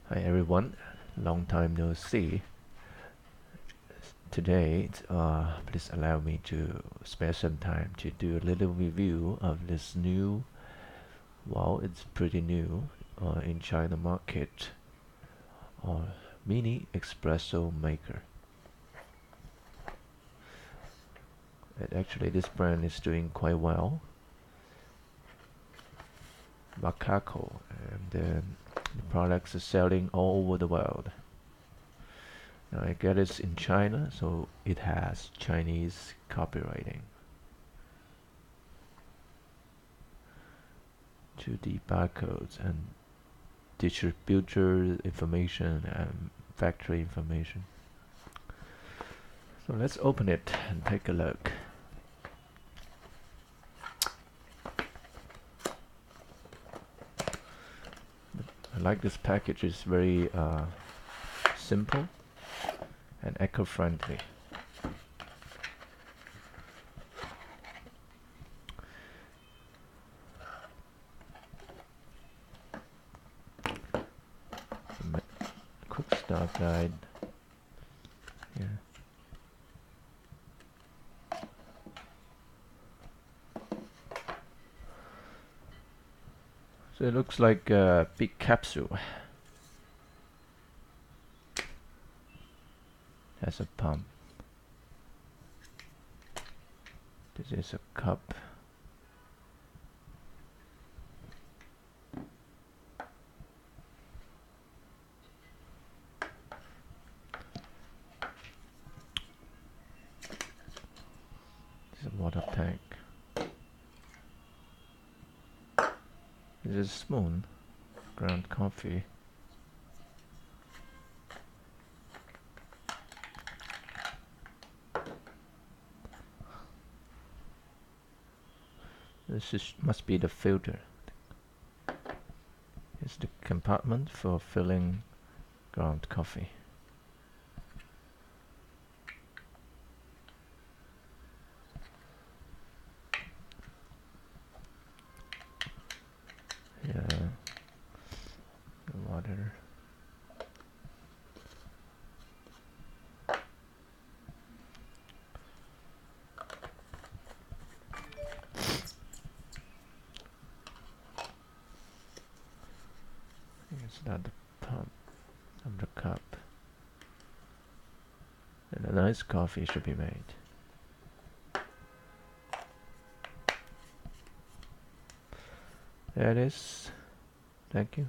Hi everyone, long time no see. Today, please allow me to spare some time to do a little review of this new, well, it's pretty new in China market, mini espresso maker. Actually, this brand is doing quite well. Wacaco, and the products are selling all over the world. Now I get it's in China, so it has Chinese copywriting. 2D barcodes and distributor information and factory information. So let's open it and take a look. I like this package, it's very simple and eco-friendly. Quick start guide. Yeah. So it looks like a big capsule. Has a pump. This is a cup. This is a water tank. This is a spoon. Ground coffee. Must be the filter. It's the compartment for filling ground coffee. Yeah, the water. It's not the pump of the cup. And a nice coffee should be made. There it is. Thank you.